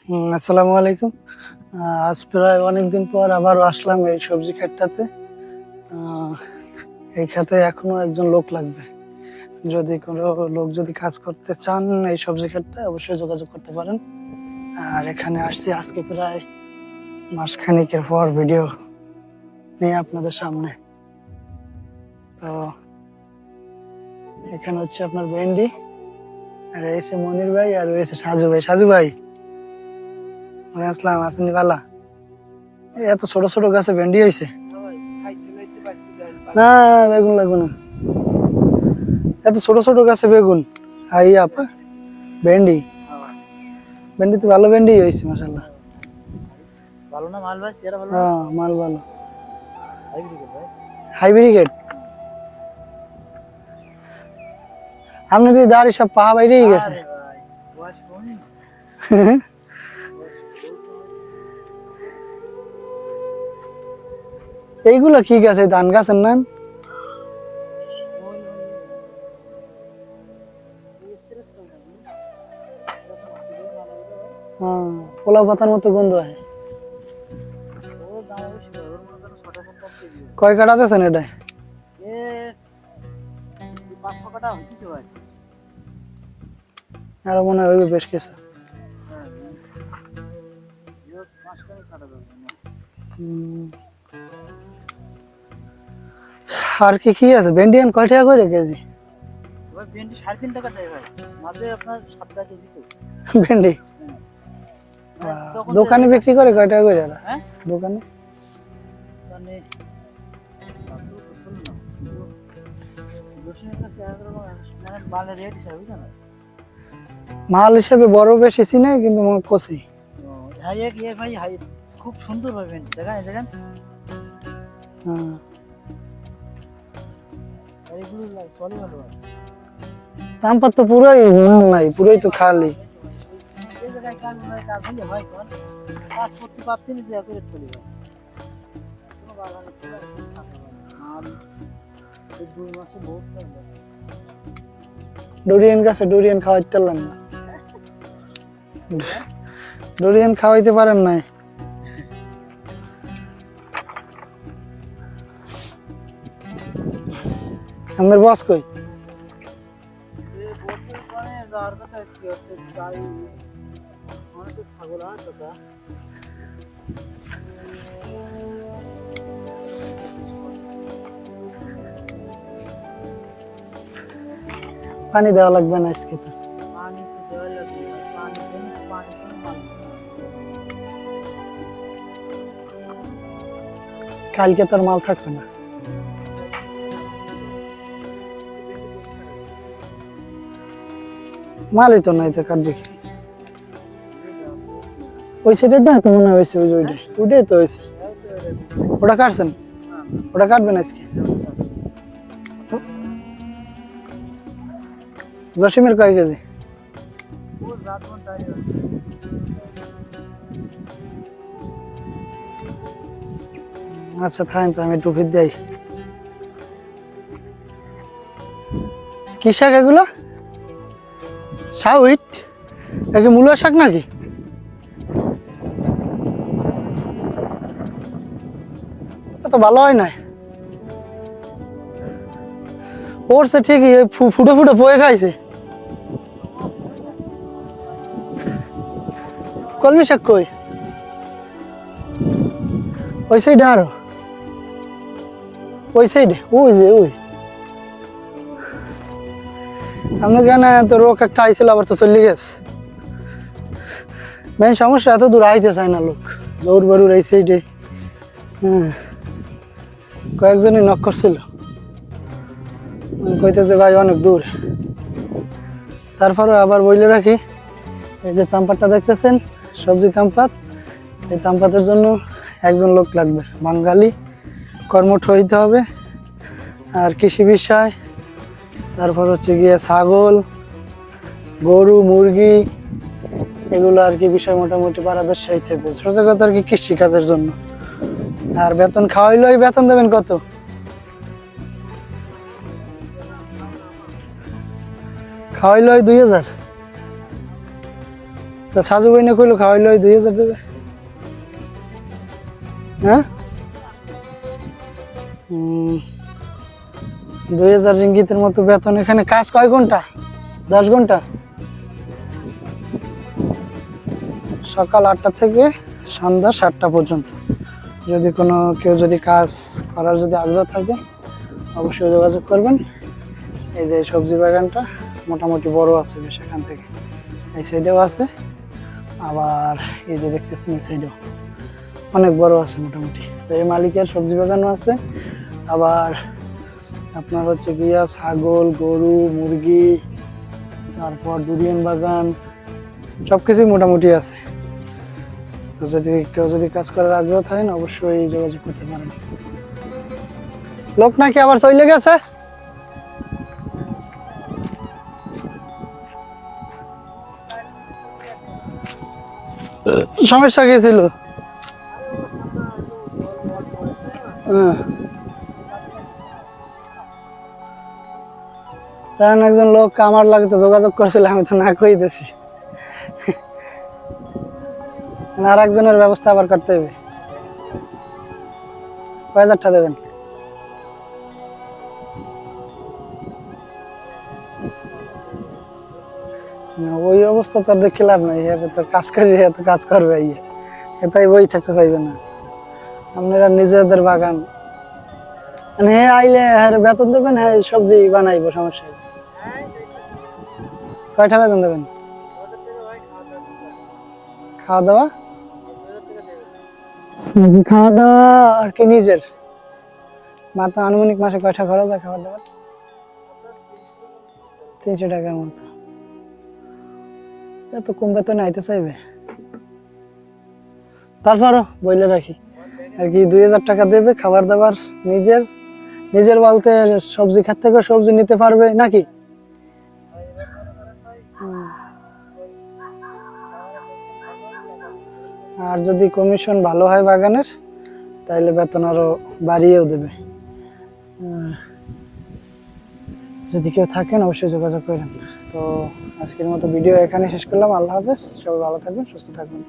আসসালামু আলাইকুম। আজ প্রায় অনেকদিন পর আবারও আসলাম এই সবজি ক্ষেতটাতে। এই ক্ষেতে এখনো একজন লোক লাগবে। যদি কোনো লোক যদি কাজ করতে চান এই সবজি ক্ষেতটা অবশ্যই যোগাযোগ করতে পারেন। আর এখানে আসছি আজকে প্রায় মাসখানেকের পর ভিডিও নিয়ে আপনাদের সামনে। তো এখানে হচ্ছে আপনার ভেন্ডি, আর রয়েছে মনির ভাই, আর রয়েছে সাজু ভাই। সাজু ভাই, আসসালাম, আসেনি বালা? এত ছোট ছোট গাছে ভেন্ডি হয়েছে? না, বেগুন লাগবে না, এত ছোট ছোট গাছে বেগুন। আই আপা, ভেন্ডি, ভেন্ডি তো ভালো ভেন্ডি হয়েছে মাশাআল্লাহ। ভালো না মাল ভাই? সেরা ভালো। হ্যাঁ, মাল ভালো। হাইব্রিড ভাই। হাইব্রিড। আপনি যদি দাঁড়ি সব পা বাইরেই গেছে। আরে ভাই, ওয়াশ কোনি। এইগুলো কি গাছ? ধান গাছের নাম? হ্যাঁ, পোলাও পাতার মতো গন্ধ হয়। কয় কাটা দিয়েছেন এটা? আরো মনে হয় হইবে বেশ কিছু। আর কি কি আছে? ভেন্ডি এখন কয় টাকা করে কেজি? ভেন্ডি 3.5 টাকা দেয় ভাই, মাঝে আপনার 7 টাকা কেজি তো। ভেন্ডি দোকানে বিক্রি করে কয় টাকা করে? হ্যাঁ, দোকানে মানে মালের রেট হিসাবে বুঝছেন না? মাল হিসেবে বড় বেশি চিনাই, কিন্তু কষি। হাই এক ভাই, হাই খুব সুন্দর ভাই ভেন্ডি। দেখেন দেখেন, হ্যাঁ, এইগুলো চলে ভালো ভাই। তামপাত তো পুরোই মাল নাই, পুরোই তো খালি। এই জায়গায় কাজ হলে হয় কোন কাজ করতে পারতেন যে করে চলে যায়। কোনো বাগানে আর এই 2 মাসে বহুত কাজ আছে। ডোরিয়ান গাছে ডোরিয়ান খাওয়াইতে পারলেন না? ডোরিয়ান খাওয়াইতে পারেন নাই? আমাদের বস কই? যাওয়ার কথা আছে, তাই অনেক ছাগল আর কথা। পানি দেওয়া লাগবে না আজকে তো? পানি তো দেওয়া লাগবে, পানি দেন, পানি কোনো পানি। কালকে তোর মাল থাকবে না। মালই তো নাই, তো কাটবে কি? ওই সাইডের না তো মনে হয়েছে, ওই ওইটাই ওইটাই তো হয়েছে। ওটা কাটছেন? ওটা কাটবেন আজকে? জসিমের কয় কেজি? আচ্ছা থাকেন, তো আমি একটু ফির দেই। কি শাক এগুলো? শাউইট? একে মূলা শাক নাকি? এত ভালো হয় না। পড়ছে ঠিকই, ফুটে ফুটে বয়ে খাইছে। কলমি শাক কই? ওই সাইডে আরো, ওই সাইডে, ওই যে ওই। আমাদের কেন তো রোগ একটা আইছিল, আবার তো চলে গেছে। মেন সমস্যা, এত দূর আইতে চায় না লোক। জোর বারুর এই সাইডে। হ্যাঁ, কয়েকজনই নক করছিল, কইতেছে ভাই অনেক দূর। তারপরে আবার বইলে রাখি, এই যে তামপাতটা দেখতেছেন, সবজি তামপাত, এই তামপাতের জন্য একজন লোক লাগবে, বাঙালি, কর্মঠ হইতে হবে। আর কৃষি বিষয়, তারপর হচ্ছে গিয়ে ছাগল, গরু, মুরগি, এগুলো আর কি বিষয় মোটামুটি পারদর্শী হইতে হবে। সোজা কথা আর কি কৃষি কাজের জন্য। আর বেতন খাওয়াইলো, বেতন দেবেন কত? খাওয়াইলো 2000। তা সাজু বইনে কইলো খাওয়াইলো 2000 দেবে। হ্যাঁ 2000 রিঙ্গিতের মতো বেতন। এখানে কাজ কয় ঘন্টা? 10 ঘন্টা। সকাল 8টা থেকে সন্ধ্যা 7টা পর্যন্ত। যদি কেউ যদি কাজ করার যদি আগ্রহ থাকে অবশ্যই যোগাযোগ করবেন। এই যে সবজি বাগানটা মোটামুটি বড় আছে বেশ, এখান থেকে এই সাইডেও আছে, আবার এই যে দেখতেছেন এই সাইডেও অনেক বড় আছে মোটামুটি। তো এই মালিকের সবজি বাগানও আছে, আবার আপনার হচ্ছে গিয়া ছাগল, গরু, মুরগি, তারপর ডুরিয়ান বাগান সবকিছুই মোটামুটি আছে। তো কেউ যদি কাজ করার আগ্রহ থাকেন অবশ্যই যোগাযোগ করতে পারেন। লোক নাকি আবার চলে গেছে। সমস্যা কি ছিল? তেমন একজন লোক আমার লাগে তো যোগাযোগ করছিল, আমি তো না কইতেছি। আর একজনের ব্যবস্থা আবার করতে হবে। কয় হাজার টাকা দেবেন? ওই অবস্থা তো দেখে লাভ নাই, তো কাজ করি তো কাজ করবে, এটাই বই থাকতে চাইবে না। আপনারা নিজেদের বাগান মানে হে আইলে হ্যাঁ বেতন দেবেন, হ্যাঁ সবজি বানাইবো, সমস্যা নেই। কয়টা বেতন দেবেন? খাওয়া দাওয়া? খাওয়া দাওয়া আর কি নিজের? মাত্র আনুমানিক মাসে কয়টা খরচ হয় খাবার দাবার? 300 টাকার মতো। এত কম বেতনে আইতে চাইবে? তারপরও বইলে রাখি আর কি 2000 টাকা দেবে, খাবার দাবার নিজের বলতে সবজি খাত থেকে সবজি নিতে পারবে নাকি? আর যদি কমিশন ভালো হয় বাগানের তাহলে বেতন আরো বাড়িয়েও দেবে। যদি কেউ থাকেন অবশ্যই যোগাযোগ করেন। তো আজকের মতো ভিডিও এখানে শেষ করলাম। আল্লাহ হাফেজ, সবাই ভালো থাকবেন, সুস্থ থাকবেন।